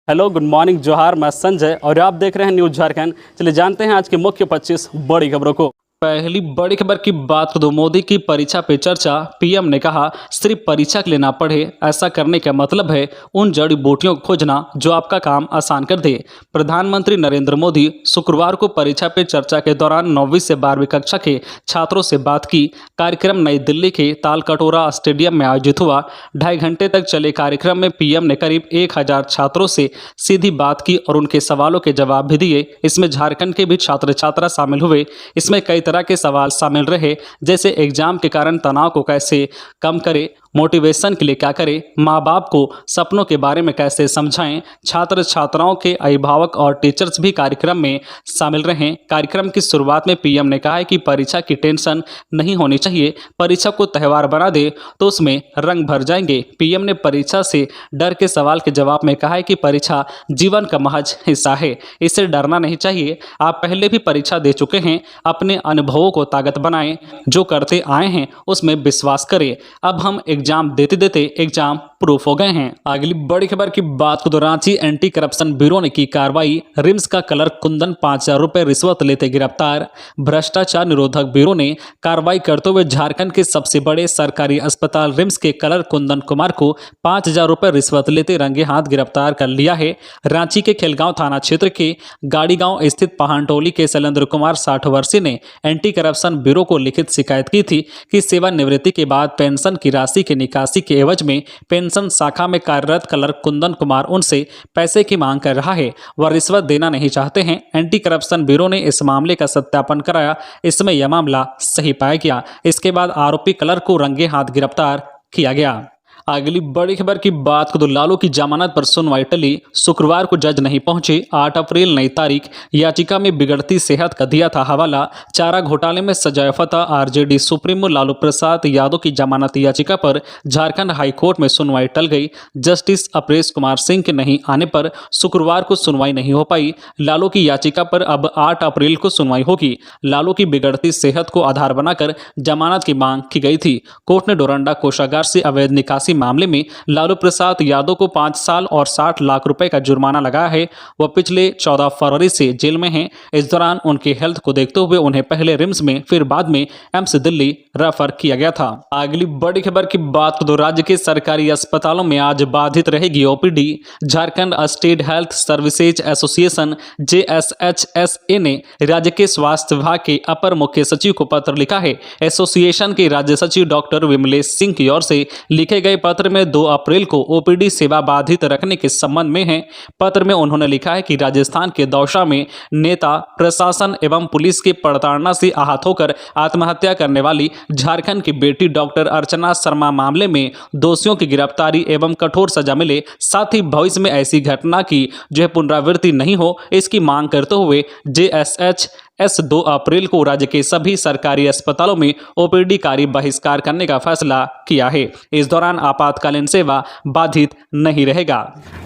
Hello, good morning, जोहार। मैं संजय और आप देख रहे हैं न्यूज़ झारखंड। चलिए जानते हैं आज की मुख्य 25 बड़ी खबरों को। पहली बड़ी खबर की बात कर दो। मोदी की परीक्षा पे चर्चा। पीएम ने कहा, सिर्फ परीक्षा के लिए ना पढ़े, ऐसा करने का मतलब है उन जड़ी बूटियों को खोजना जो आपका काम आसान कर दे। प्रधानमंत्री नरेंद्र मोदी शुक्रवार को परीक्षा पे चर्चा के दौरान 9वीं से 12वीं कक्षा के छात्रों से बात की। कार्यक्रम नई दिल्ली के तालकटोरा स्टेडियम में आयोजित हुआ। 2.5 घंटे तक चले कार्यक्रम में पीएम ने करीब 1000 छात्रों से सीधी बात की और उनके सवालों के जवाब भी दिए। इसमें झारखंड के भी छात्र छात्रा शामिल हुए। इसमें कई तरह के सवाल शामिल रहे, जैसे एग्जाम के कारण तनाव को कैसे कम करें, मोटिवेशन के लिए क्या करें, माँ बाप को सपनों के बारे में कैसे समझाएं। छात्र छात्राओं के अभिभावक और टीचर्स भी कार्यक्रम में शामिल रहे। कार्यक्रम की शुरुआत में पीएम ने कहा है कि परीक्षा की टेंशन नहीं होनी चाहिए। परीक्षा को त्यौहार बना दे तो उसमें रंग भर जाएंगे। पीएम ने परीक्षा से डर के सवाल के जवाब में कहा है कि परीक्षा जीवन का महज हिस्सा है, इससे डरना नहीं चाहिए। आप पहले भी परीक्षा दे चुके हैं, अपने अनुभवों को ताकत बनाएं, जो करते आए हैं उसमें विश्वास करें। अब हम एग्जाम देते देते एग्जाम प्रूफ हो गए हैं। अगली बड़ी खबर की बात को, रांची एंटी करप्शन ब्यूरो ने की कार्रवाई। रिम्स का क्लर्क कुंदन 5000 रुपए रिश्वत लेते गिरफ्तार। भ्रष्टाचार निरोधक ब्यूरो ने कार्रवाई करते हुए झारखंड के सबसे बड़े सरकारी अस्पताल रिम्स के क्लर्क कुंदन कुमार को 5000 रुपए रिश्वत लेते रंगे हाथ गिरफ्तार कर लिया है। रांची के खेलगांव थाना क्षेत्र के गाड़ी गांव स्थित पहाड़टोली के शैलेंद्र कुमार 60 वर्षीय ने एंटी करप्शन ब्यूरो को लिखित शिकायत की थी कि सेवानिवृत्ति के बाद पेंशन की राशि के निकासी के एवज में पेंशन शाखा में कार्यरत क्लर्क कुंदन कुमार उनसे पैसे की मांग कर रहा है। वह रिश्वत देना नहीं चाहते हैं। एंटी करप्शन ब्यूरो ने इस मामले का सत्यापन कराया। इसमें यह मामला सही पाया गया। इसके बाद आरोपी क्लर्क को रंगे हाथ गिरफ्तार किया गया। अगली बड़ी खबर की बात को, लालू की जमानत पर सुनवाई टली। शुक्रवार को जज नहीं पहुंचे। 8 अप्रैल नई तारीख। याचिका में बिगड़ती सेहत का दिया था हवाला। चारा घोटाले में सजायाफ्ता आरजेडी सुप्रीमो लालू प्रसाद यादव की जमानत याचिका पर झारखंड हाईकोर्ट में सुनवाई टल गई। जस्टिस अपरेश कुमार सिंह के नहीं आने पर शुक्रवार को सुनवाई नहीं हो पाई। लालू की याचिका पर अब 8 अप्रैल को सुनवाई होगी। लालू की बिगड़ती सेहत को आधार बनाकर जमानत की मांग की गई थी। कोर्ट ने डोरंडा कोषागार से अवैध निकासी मामले में लालू प्रसाद यादव को 5 साल और 60 लाख रुपए का जुर्माना लगाया है। वह पिछले 14 फरवरी से जेल में हैं। इस दौरान उनके हेल्थ को देखते हुए उन्हें पहले रिम्स में फिर बाद में एम्स दिल्ली रेफर किया गया था। अगली बड़ी खबर की बात तो, राज्य के सरकारी अस्पतालों में आज बाधित रहेगी OPD. Jharkhand state health services association JSHSA ने राज्य के स्वास्थ्य विभाग के अपर मुख्य सचिव को पत्र लिखा है। एसोसिएशन के राज्य सचिव डॉक्टर विमलेश सिंह की ओर से लिखे गए पत्र में 2 अप्रैल को ओपीडी सेवा बाधित रखने के संबंध में है। पत्र में उन्होंने लिखा है कि राजस्थान के दौसा में नेता, प्रशासन एवं पुलिस की प्रताड़ना से आहत होकर आत्महत्या करने वाली झारखंड की बेटी डॉक्टर अर्चना शर्मा मामले में दोषियों की गिरफ्तारी एवं कठोर सजा मिले, साथ ही भविष्य में ऐसी घटना की जो पुनरावृत्ति नहीं हो, इसकी मांग करते हुए JSHS 2 अप्रैल को राज्य के सभी सरकारी अस्पतालों में ओपीडी कार्य बहिष्कार करने का फैसला किया है। इस दौरान आपातकालीन सेवा बाधित नहीं रहेगा।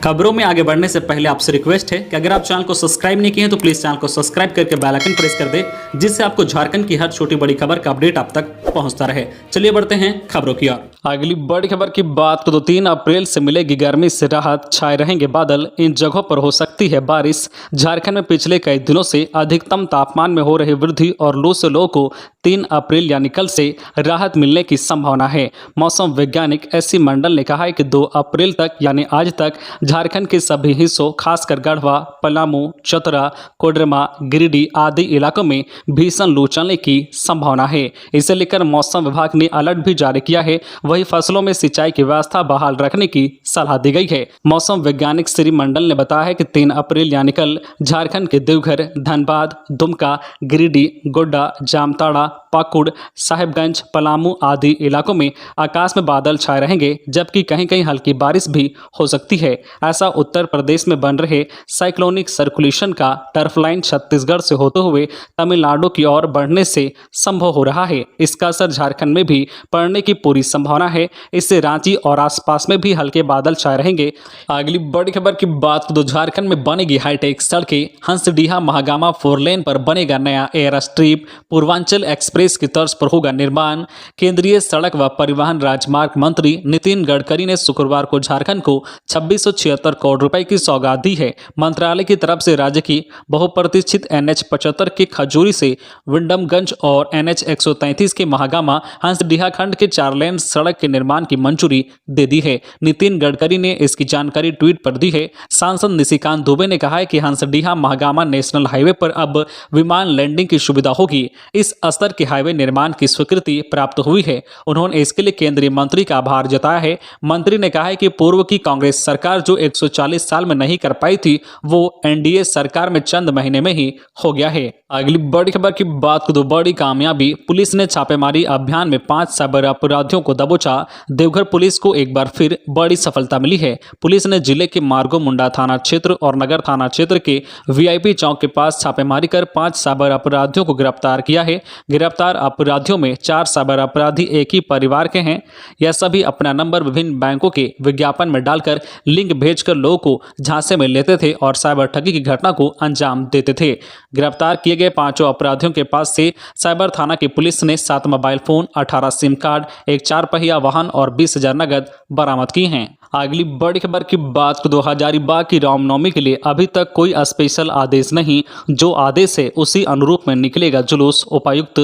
खबरों में आगे बढ़ने से पहले आपसे रिक्वेस्ट है कि अगर आप चैनल को सब्सक्राइब नहीं किए हैं तो प्लीज चैनल को सब्सक्राइब करके बेल आइकन प्रेस कर दे, जिससे आपको झारखंड की हर छोटी बड़ी खबर का अपडेट आप तक पहुंचता रहे। चलिए बढ़ते हैं खबरों की ओर। अगली बड़ी खबर की बात को, 3 अप्रैल से मिलेगी गर्मी से राहत, छाए रहेंगे बादल, इन जगहों पर हो सकती है बारिश। झारखंड में पिछले कई दिनों से अधिकतम तापमान में हो रही वृद्धि और लू से लोगों को 3 अप्रैल यानी कल से राहत मिलने की संभावना है। मौसम वैज्ञानिक SC मंडल ने कहा है कि 2 अप्रैल तक यानी आज तक झारखंड के सभी हिस्सों, खासकर गढ़वा, पलामू, चतरा, कोडरमा, गिरिडीह आदि इलाकों में भीषण लू चलने की संभावना है। इसे लेकर मौसम विभाग ने अलर्ट भी जारी किया है। वही फसलों में सिंचाई की व्यवस्था बहाल रखने की सलाह दी गई है। मौसम वैज्ञानिक श्री मंडल ने बताया है कि 3 अप्रैल यानी कल झारखंड के देवघर, धनबाद, दुमका, गिरिडीह, गोड्डा, जामताड़ा, पाकुड़, साहिबगंज, पलामू आदि इलाकों में आकाश में बादल छाए रहेंगे, जबकि कहीं कहीं हल्की बारिश भी हो सकती है। ऐसा उत्तर प्रदेश में बन रहे साइक्लोनिक सर्कुलेशन का टर्फ लाइन छत्तीसगढ़ से होते हुए तमिलनाडु की ओर बढ़ने से संभव हो रहा है। इसका असर झारखंड में भी पड़ने की पूरी संभावना है। इससे रांची और आसपास में भी हल्के बादल छाए रहेंगे। अगली बड़ी खबर की बात तो, झारखंड में बनेगी हाईटेक सड़कें। हंसडीहा महागामा 4 लेन पर बनेगा नया air strip. Purvanchal express express की तर्ज पर होगा निर्माण। केंद्रीय सड़क व परिवहन राजमार्ग मंत्री नितिन गडकरी ने शुक्रवार को झारखंड को 2676 करोड़ रुपए की सौगात दी है। मंत्रालय की तरफ से राज्य की बहुप्रतीक्षित NH 75 के खजूरी से विंडमगंज और NH 133 के महागामा हंसडीहा खंड के 4 लेन सड़क के निर्माण की मंजूरी दे दी है। नितिन गडकरी ने इसकी जानकारी ट्वीट पर दी है। सांसद निशिकांत दुबे ने कहा है कि हंसडीहा महागामा नेशनल हाईवे पर अब विमान लैंडिंग की सुविधा होगी। इस स्तर के हाईवे निर्माण की स्वीकृति प्राप्त हुई है। उन्होंने इसके लिए केंद्रीय मंत्री का आभार जताया है। मंत्री ने कहा है कि पूर्व की कांग्रेस सरकार जो 140 साल में नहीं कर पाई थी, वो NDA सरकार में चंद महीने में ही हो गया है। अगली बड़ी खबर की बात करें तो बड़ी कामयाबी, पुलिस ने छापेमारी अभियान में 5 साइबर अपराधियों को दबोचा। देवघर पुलिस को एक बार फिर बड़ी सफलता मिली है। पुलिस ने जिले के मार्गो मुंडा थाना क्षेत्र और नगर थाना क्षेत्र के VIP चौक के पास छापेमारी कर 5 साइबर अपराधियों को गिरफ्तार किया है। गिरफ्तार अपराधियों में 4 साइबर अपराधी एक ही परिवार के हैं। यह सभी अपना नंबर विभिन्न बैंकों के विज्ञापन में डालकर लिंक भेजकर लोगों को झांसे में लेते थे और साइबर ठगी की घटना को अंजाम देते थे। गिरफ्तार किए गए 5 अपराधियों के पास से साइबर थाना की पुलिस ने 7 मोबाइल फोन, 18 सिम कार्ड, एक 4 पहिया वाहन और 20,000 नगद बरामद की हैं। अगली बड़ी खबर की बात करें तो हजारीबाग की रामनवमी के लिए अभी तक कोई स्पेशल आदेश नहीं। जो आदेश है उसी अनुरूप में निकलेगा जुलूस। उपायुक्त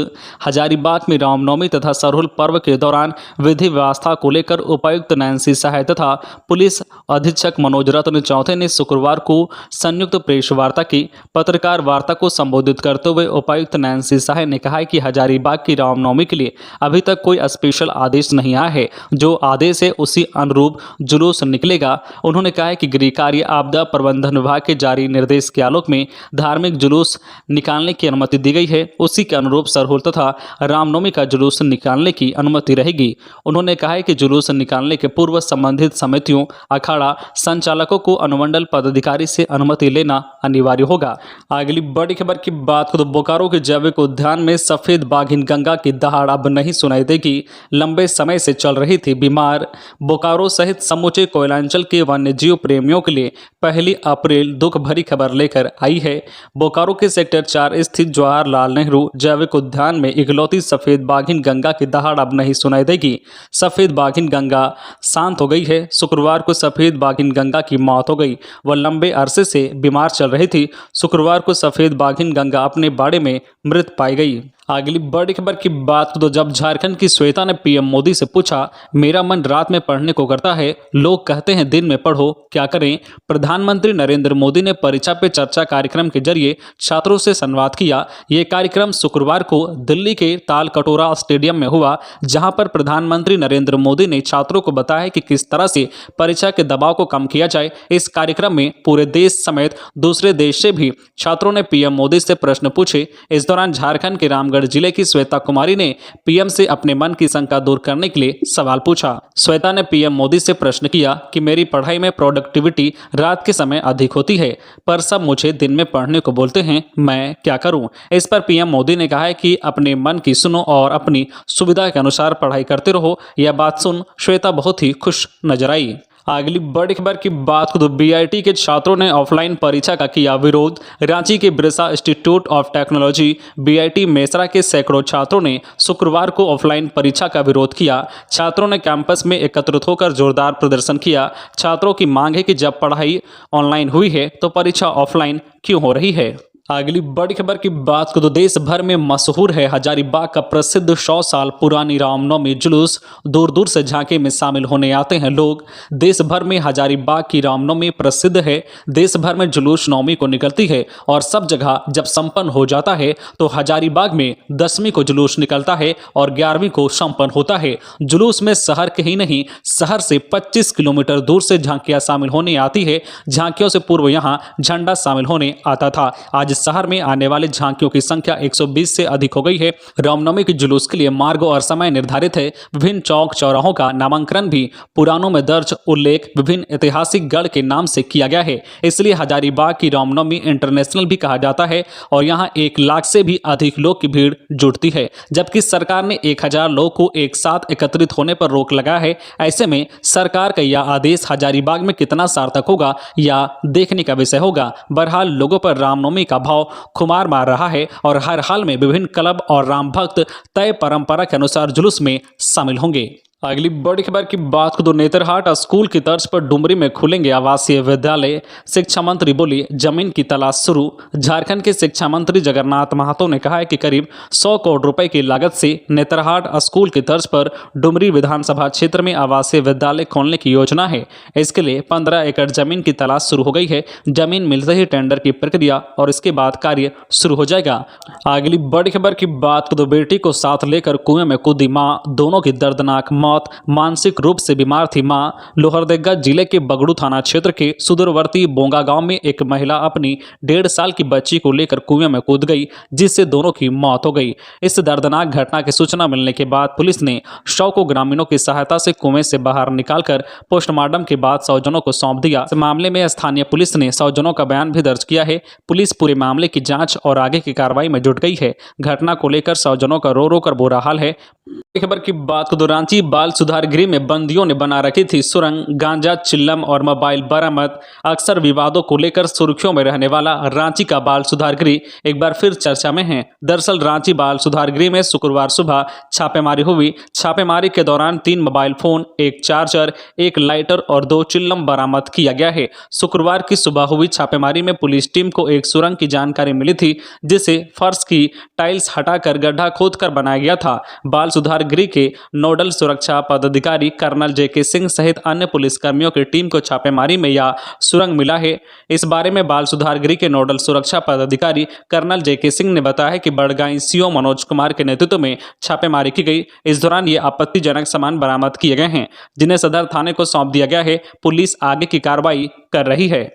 हजारीबाग में रामनवमी तथा सरहुल पर्व के दौरान विधि व्यवस्था को लेकर उपायुक्त नैन्सी सहाय तथा पुलिस अधीक्षक मनोज रत्न चौथे ने शुक्रवार को संयुक्त प्रेस वार्ता की। पत्रकार वार्ता को संबोधित करते हुए उपायुक्त नैन्सी सहाय ने कहा कि हजारीबाग की रामनवमी के लिए अभी तक कोई स्पेशल आदेश नहीं आया है। जो आदेश है उसी अनुरूप जुलूस निकलेगा। उन्होंने कहा कि गृह कार्य आपदा प्रबंधन विभाग के जारी निर्देश के आलोक में धार्मिक जुलूस निकालने की अनुमति दी गई है। उसी के अनुरूप सरहुल तथा रामनवमी का जुलूस निकालने की अनुमति रहेगी। उन्होंने कहा है कि जुलूस निकालने के पूर्व संबंधित समितियों, अखाड़ा संचालकों को अनुमंडल पदाधिकारी से अनुमति लेना अनिवार्य होगा। अगली बड़ी खबर की बात करें तो बोकारो के जैविक उद्यान में सफेद बाघिन गंगा की दहाड़ अब नहीं सुनाई देगी। लंबे समय से चल रही थी बीमार। बोकारो सहित समूचे कोयलांचल के वन्यजीव प्रेमियों के लिए 1 अप्रैल दुख भरी खबर लेकर आई है। बोकारो के सेक्टर 4 स्थित जवाहरलाल नेहरू जैविक उद्यान में इकलौती सफेद बाघिन गंगा की दहाड़ अब नहीं सुनाई देगी। सफेद बाघिन गंगा शांत हो गई है। शुक्रवार को सफेद बाघिन गंगा की मौत हो गई। वह लंबे अरसे से बीमार चल रही थी। शुक्रवार को सफेद बाघिन गंगा अपने बाड़े में मृत पाई गई। अगली बड़ी खबर की बात तो जब झारखंड की श्वेता ने PM मोदी से पूछा, मेरा मन रात में पढ़ने को करता है, लोग कहते हैं दिन में पढ़ो, क्या करें। प्रधानमंत्री नरेंद्र मोदी ने परीक्षा पे चर्चा कार्यक्रम के जरिए छात्रों से संवाद किया। ये कार्यक्रम शुक्रवार को दिल्ली के तालकटोरा स्टेडियम में हुआ, जहां पर प्रधानमंत्री नरेंद्र मोदी ने छात्रों को बताया कि किस तरह से परीक्षा के दबाव को कम किया जाए। इस कार्यक्रम में पूरे देश समेत दूसरे देश से भी छात्रों ने PM मोदी से प्रश्न पूछे। इस दौरान झारखंड के रामगढ़ जिले की श्वेता कुमारी ने PM से अपने मन की शंका दूर करने के लिए सवाल पूछा। श्वेता ने PM मोदी से प्रश्न किया कि मेरी पढ़ाई में प्रोडक्टिविटी रात के समय अधिक होती है, पर सब मुझे दिन में पढ़ने को बोलते हैं, मैं क्या करूं। इस पर PM मोदी ने कहा है कि अपने मन की सुनो और अपनी सुविधा के अनुसार पढ़ाई करते रहो। यह बात सुन श्वेता बहुत ही खुश नजर आई। अगली बड़ी खबर की बात करें तो BIT के छात्रों ने ऑफलाइन परीक्षा का किया विरोध। रांची के Birsa institute of technology BIT Mesra के सैकड़ों छात्रों ने शुक्रवार को ऑफलाइन परीक्षा का विरोध किया। छात्रों ने कैंपस में एकत्रित होकर जोरदार प्रदर्शन किया। छात्रों की मांग है कि जब पढ़ाई ऑनलाइन हुई है तो परीक्षा ऑफलाइन क्यों हो रही है। अगली बड़ी खबर की बात करें तो देश भर में मशहूर है हजारीबाग का प्रसिद्ध 100 साल पुरानी रामनवमी जुलूस। दूर दूर से झांके में शामिल होने आते हैं लोग। देश भर में हजारीबाग की रामनवमी प्रसिद्ध है। देश भर में जुलूस नवमी को निकलती है और सब जगह जब संपन्न हो जाता है तो हजारीबाग में 10वीं को जुलूस निकलता है और 11वीं को संपन्न होता है। जुलूस में शहर के ही नहीं, शहर से 25 किलोमीटर दूर से झांकियां शामिल होने आती है। झांकियों से पूर्व यहाँ झंडा शामिल होने आता था। आज शहर में आने वाले झांकियों की संख्या 120 से अधिक हो गई है। रामनवमी के जुलूस के लिए मार्ग और समय निर्धारित है। विभिन्न चौक चौराहों का नामांकन भी पुराणों में दर्ज उल्लेख विभिन्न ऐतिहासिक गढ़ के नाम से किया गया है। इसलिए हजारीबाग की रामनवमी इंटरनेशनल भी कहा जाता है और यहाँ 1 लाख से भी अधिक लोग की भीड़ जुटती है। जबकि सरकार ने 1000 लोग को एक साथ एकत्रित होने पर रोक लगाया है। ऐसे में सरकार का यह आदेश हजारीबाग में कितना सार्थक होगा या देखने का विषय होगा। बहरहाल लोगों पर रामनवमी का भाव खुमार मार रहा है और हर हाल में विभिन्न क्लब और राम भक्त तय परंपरा के अनुसार जुलूस में शामिल होंगे। अगली बड़ी खबर की बात को नेतरहाट स्कूल की तर्ज पर डुमरी में खुलेंगे आवासीय विद्यालय। शिक्षा मंत्री बोली जमीन की तलाश शुरू। झारखंड के शिक्षा मंत्री जगन्नाथ महतो ने कहा है कि करीब 100 करोड़ रुपए की लागत से नेतरहाट स्कूल की तर्ज पर डुमरी विधानसभा क्षेत्र में आवासीय विद्यालय खोलने की योजना है। इसके लिए 15 एकड़ जमीन की तलाश शुरू हो गई है। जमीन मिलते ही टेंडर की प्रक्रिया और इसके बाद कार्य शुरू हो जाएगा। अगली बड़ी खबर की बात को बेटी को साथ लेकर कुएं में कूदी मां, दोनों की दर्दनाक मौत। मानसिक रूप से बीमार थी मां। लोहरदगा जिले के बगड़ू थाना क्षेत्र के सुदूरवर्ती बोंगा गांव में एक महिला अपनी 1.5 साल की बच्ची को लेकर कुएं में कूद गई, जिससे दोनों की मौत हो गई। इस दर्दनाक घटना की सूचना मिलने के बाद पुलिस ने शव को ग्रामीणों की सहायता से कुएं से बाहर निकालकर पोस्टमार्टम के बाद स्वजनों को सौंप दिया। इस मामले में स्थानीय पुलिस ने स्वजनों का बयान भी दर्ज किया है। पुलिस पूरे मामले की जांच और आगे की कार्रवाई में जुट गई है। घटना को लेकर स्वजनों का रो रो कर बुरा हाल है। खबर की बात को रांची बाल सुधार गृह में बंदियों ने बना रखी थी सुरंग, गांजा, चिल्लम और मोबाइल बरामद। अक्सर विवादों को लेकर सुर्खियों में रहने वाला रांची का बाल सुधार गृह एक बार फिर चर्चा में है। दरअसल रांची बाल सुधार गृह में शुक्रवार सुबह छापेमारी हुई। छापेमारी के दौरान 3 मोबाइल फोन, 1 चार्जर, 1 लाइटर और 2 चिल्लम बरामद किया गया है। शुक्रवार की सुबह हुई छापेमारी में पुलिस टीम को एक सुरंग की जानकारी मिली थी, जिसे फर्श की टाइल्स हटाकर गड्ढा खोदकर बनाया गया था। बाल सुधार गृह के नोडल सुरक्षा पदाधिकारी कर्नल जेके सिंह सहित अन्य पुलिसकर्मियों की टीम को छापेमारी में यह सुरंग मिला है। इस बारे में बाल सुधार गृह के नोडल सुरक्षा पदाधिकारी कर्नल जेके सिंह ने बताया है कि बड़गांव सीओ मनोज कुमार के नेतृत्व में छापेमारी की गई। इस दौरान ये आपत्तिजनक सामान बरामद किए गए हैं, जिन्हें सदर थाने को सौंप दिया गया है। पुलिस आगे की कार्रवाई कर रही है।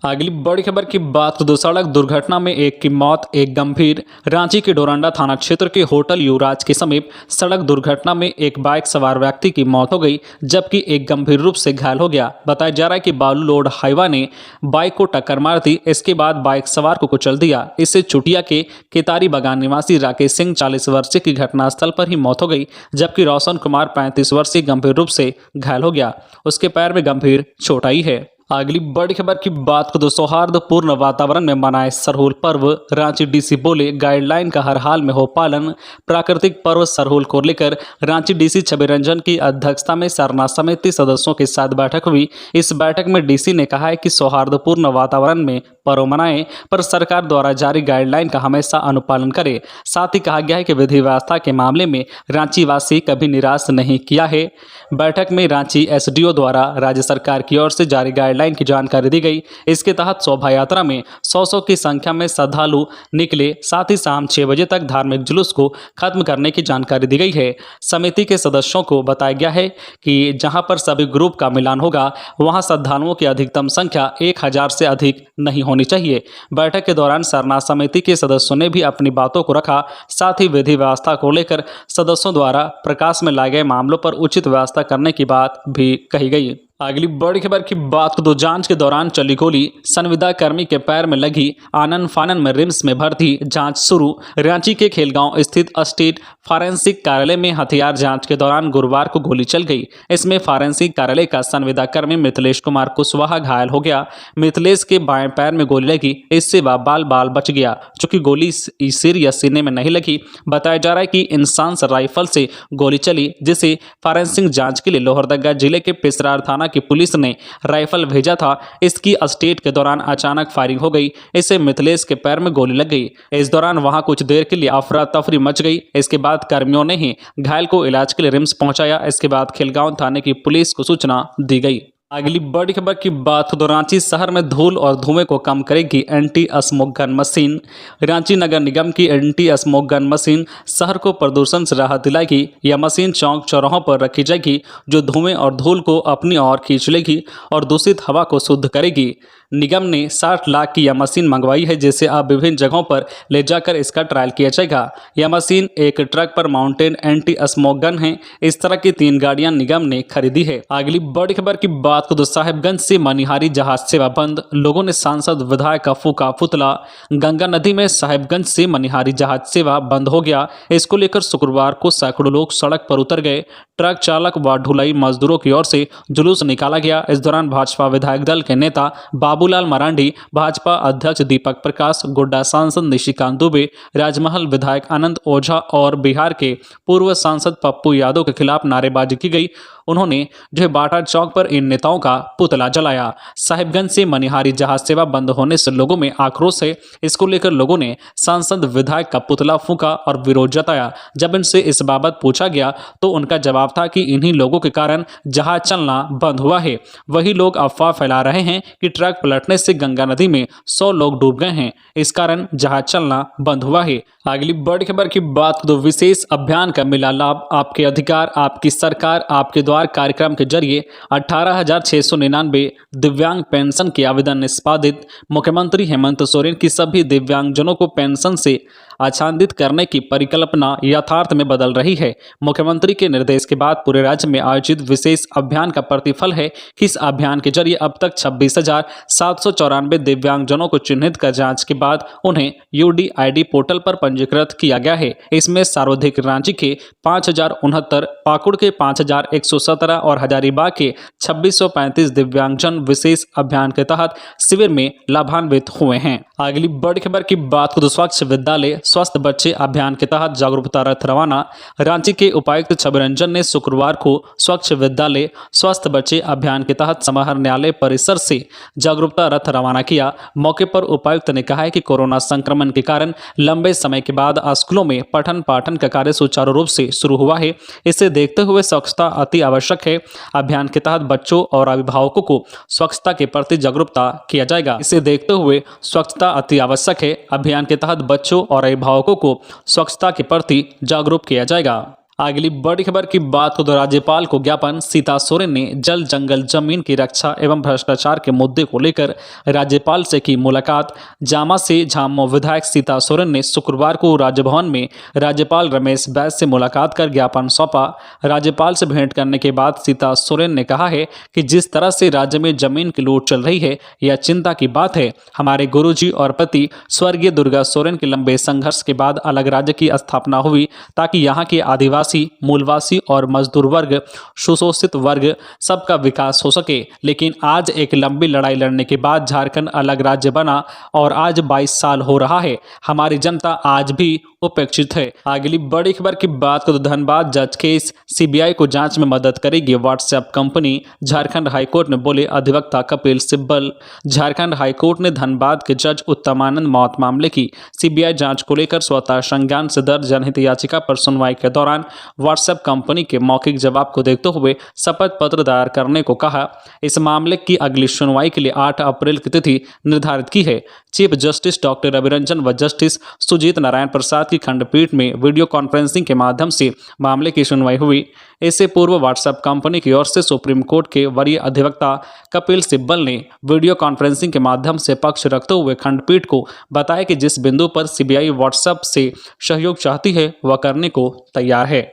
अगली बड़ी खबर की बात तो सड़क दुर्घटना में एक की मौत, एक गंभीर। रांची के डोरंडा थाना क्षेत्र के होटल युवराज के समीप सड़क दुर्घटना में एक बाइक सवार व्यक्ति की मौत हो गई, जबकि एक गंभीर रूप से घायल हो गया। बताया जा रहा है कि बालू लोड हाईवा ने बाइक को टक्कर मार दी। इसके बाद बाइक सवार को कुचल दिया। इससे चुटिया के केतारी बागान निवासी राकेश सिंह 40 वर्षीय की घटनास्थल पर ही मौत हो गई, जबकि रोशन कुमार 35 वर्षीय गंभीर रूप से घायल हो गया। उसके पैर में गंभीर चोट आई है। अगली बड़ी खबर की बात को सौहार्दपूर्ण वातावरण में मनाए सरहुल पर्व। रांची डीसी बोले गाइडलाइन का हर हाल में हो पालन। प्राकृतिक पर्व सरहुल को लेकर रांची डीसी छवि रंजन की अध्यक्षता में सरना समिति सदस्यों के साथ बैठक हुई। इस बैठक में डीसी ने कहा है कि सौहार्दपूर्ण वातावरण में पर्व मनाएं, पर सरकार द्वारा जारी गाइडलाइन का हमेशा अनुपालन करें। साथ ही कहा गया है कि विधि व्यवस्था के मामले में रांची वासी कभी निराश नहीं किया है। बैठक में रांची एसडीओ द्वारा राज्य सरकार की ओर से जारी गाइडलाइन की जानकारी दी गई। इसके तहत शोभा यात्रा में 100 की संख्या में श्रद्धालु निकले। साथ ही शाम 6 बजे तक धार्मिक जुलूस को खत्म करने की जानकारी दी गई है। समिति के सदस्यों को बताया गया है कि जहां पर सभी ग्रुप का मिलान होगा, वहां श्रद्धालुओं की अधिकतम संख्या 1000 से अधिक नहीं होनी चाहिए। बैठक के दौरान सरना समिति के सदस्यों ने भी अपनी बातों को रखा। साथ ही विधि व्यवस्था को लेकर सदस्यों द्वारा प्रकाश में लाए गए मामलों पर उचित व्यवस्था करने की बात भी कही गई। अगली बड़ी खबर की बात तो जांच के दौरान चली गोली, संविदा कर्मी के पैर में लगी। आनन फानन में रिम्स में भर्ती, जांच शुरू। रांची के खेलगांव स्थित स्टेट फॉरेंसिक कार्यालय में हथियार जांच के दौरान गुरुवार को गोली चल गई। इसमें फॉरेंसिक कार्यालय का संविदा कर्मी मिथिलेश कुमार कुशवाहा घायल हो गया। मिथिलेश के बाएं पैर में गोली लगी, इससे वह बाल बाल बच गया। चूंकि गोली सिर या सीने में नहीं लगी। बताया जा रहा है कि इंसान राइफल से गोली चली, जिसे फॉरेंसिक जांच के लिए लोहरदगा जिले के पिसरार थाना की पुलिस ने राइफल भेजा था। इसकी स्टेट के दौरान अचानक फायरिंग हो गई। इससे मिथिलेश के पैर में गोली लग गई। इस दौरान वहां कुछ देर के लिए अफरा तफरी मच गई। इसके बाद कर्मियों ने ही घायल को इलाज के लिए रिम्स पहुंचाया। इसके बाद खिलगांव थाने की पुलिस को सूचना दी गई। अगली बड़ी खबर की बात तो रांची शहर में धूल और धुएं को कम करेगी anti smoke gun machine. Ranchi नगर निगम की एंटी स्मोक गन मशीन शहर को प्रदूषण से राहत दिलाएगी। यह मशीन चौक चौराहों पर रखी जाएगी, जो धुएं और धूल को अपनी ओर खींच लेगी और दूषित हवा को शुद्ध करेगी। निगम ने 60 लाख की यह मशीन मंगवाई है, जिसे अब विभिन्न जगहों पर ले जाकर इसका ट्रायल किया जाएगा। यह मशीन एक ट्रक पर माउंटेड एंटी स्मोक गन है। इस तरह की 3 गाड़ियां निगम ने खरीदी है। अगली बड़ी खबर की बात को साहिबगंज से मनिहारी जहाज सेवा बंद। लोगों ने सांसद विधायक का फूका पुतला। गंगा नदी में साहिबगंज से मनिहारी जहाज सेवा बंद हो गया। इसको लेकर शुक्रवार को सैकड़ों लोग सड़क पर उतर गए। ट्रक चालक व ढुलाई मजदूरों की ओर से जुलूस निकाला गया। इस दौरान भाजपा विधायक दल के नेता बाबू बाबूलाल मरांडी, भाजपा अध्यक्ष दीपक प्रकाश, गोड्डा सांसद निशिकांत दुबे, राजमहल विधायक आनंद ओझा और बिहार के पूर्व सांसद पप्पू यादव के खिलाफ नारेबाजी की गई। उन्होंने जो बाटा चौक पर इन नेताओं का पुतला जलाया। साहिबगंज से मनिहारी जहाज सेवा बंद होने से लोगों में आक्रोश है। इसको लेकर लोगों ने सांसद विधायक का पुतला फूंका और विरोध जताया। जब इनसे इस बाबत पूछा गया तो उनका जवाब था कि इन्हीं लोगों के कारण जहाज चलना बंद हुआ है। वही लोग अफवाह फैला रहे हैं कि ट्रक पलटने से गंगा नदी में 100 लोग डूब गए हैं, इस कारण जहाज चलना बंद हुआ है। अगली बड़ी खबर की बात करें तो विशेष अभियान का मिला लाभ, आपके अधिकार आपकी सरकार आपके द्वार कार्यक्रम के जरिए 18,699 दिव्यांग पेंशन के आवेदन निष्पादित। मुख्यमंत्री हेमंत सोरेन की सभी दिव्यांगजनों को पेंशन से आच्छादित करने की परिकल्पना यथार्थ में बदल रही है। मुख्यमंत्री के निर्देश के बाद पूरे राज्य में आयोजित विशेष अभियान का प्रतिफल है कि इस अभियान के जरिए अब तक 26,794 दिव्यांगजनों को चिन्हित कर जांच के बाद उन्हें UDID पोर्टल पर पंजीकृत किया गया है। इसमें सर्वाधिक रांची के 5,069, पाकुड़ के 5,117 और हजारीबाग के 2,635 दिव्यांगजन विशेष अभियान के तहत शिविर में लाभान्वित हुए हैं। अगली बड़ी खबर की बात करें तो स्वच्छ विद्यालय स्वस्थ बच्चे अभियान के तहत जागरूकता रथ रवाना। रांची के उपायुक्त छवि रंजन ने शुक्रवार को स्वच्छ विद्यालय स्वस्थ बच्चे अभियान के तहत समाहर न्यायालय परिसर से जागरूकता रथ रवाना किया। मौके पर उपायुक्त ने कहा है कि कोरोना संक्रमण के कारण लंबे समय के बाद स्कूलों में पठन पाठन का कार्य सुचारू रूप से शुरू हुआ है। इसे देखते हुए स्वच्छता अति आवश्यक है। अभियान के तहत बच्चों और अभिभावकों को स्वच्छता के प्रति जागरूकता किया जाएगा। इसे देखते हुए स्वच्छता अति आवश्यक है। अभियान के तहत बच्चों और अभिभावकों को स्वच्छता के प्रति जागरूक किया जाएगा। अगली बड़ी खबर की बात करें तो राज्यपाल को ज्ञापन। सीता सोरेन ने जल जंगल जमीन की रक्षा एवं भ्रष्टाचार के मुद्दे को लेकर राज्यपाल से की मुलाकात। जामा से झामुमो विधायक सीता सोरेन ने शुक्रवार को राजभवन में राज्यपाल रमेश बैस से मुलाकात कर ज्ञापन सौंपा। राज्यपाल से भेंट करने के बाद सीता सोरेन ने कहा है कि जिस तरह से राज्य में जमीन की लूट चल रही है यह चिंता की बात है। हमारे गुरुजी और पति स्वर्गीय दुर्गा सोरेन के लंबे संघर्ष के बाद अलग राज्य की स्थापना हुई ताकि यहाँ के आदिवासी, मूलवासी और मजदूर वर्ग, सुशोषित वर्ग सबका विकास हो सके। लेकिन आज एक लंबी लड़ाई लड़ने के बाद झारखंड अलग राज्य बना और आज 22 साल हो रहा है। हमारी जनता आज भी उपेक्षित है। अगली बड़ी खबर की बात करें तो धनबाद जज केस, CBI को जांच में मदद करेगी व्हाट्सएप कंपनी। झारखंड हाईकोर्ट में बोले अधिवक्ता कपिल सिब्बल। झारखंड हाईकोर्ट ने धनबाद के जज उत्तमानंद मौत मामले की CBI जांच को लेकर स्वतः संज्ञान से दर्ज जनहित याचिका पर सुनवाई के दौरान व्हाट्सएप कंपनी के मौखिक जवाब को देखते हुए शपथ पत्र दायर करने को कहा। इस मामले की अगली सुनवाई के लिए 8 अप्रैल की तिथि निर्धारित की है। Chief justice doctor Ravi Ranjan व जस्टिस सुजीत नारायण प्रसाद की खंडपीठ में वीडियो कॉन्फ्रेंसिंग के माध्यम से मामले की सुनवाई हुई। इससे पूर्व व्हाट्सएप कंपनी की ओर से सुप्रीम कोर्ट के वरीय अधिवक्ता कपिल सिब्बल ने वीडियो कॉन्फ्रेंसिंग के माध्यम से पक्ष रखते हुए खंडपीठ को बताया कि जिस बिंदु पर CBI व्हाट्सएप से सहयोग चाहती है वह करने को तैयार है।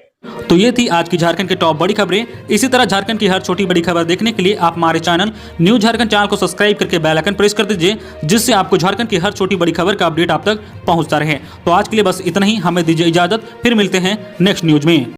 तो ये थी आज की झारखंड के टॉप बड़ी खबरें। इसी तरह झारखंड की हर छोटी बड़ी खबर देखने के लिए आप हमारे चैनल न्यूज झारखंड चैनल को सब्सक्राइब करके बेल आइकन प्रेस कर दीजिए, जिससे आपको झारखंड की हर छोटी बड़ी खबर का अपडेट आप तक पहुंचता रहे। तो आज के लिए बस इतना ही, हमें दीजिए इजाजत, फिर मिलते हैं नेक्स्ट न्यूज में।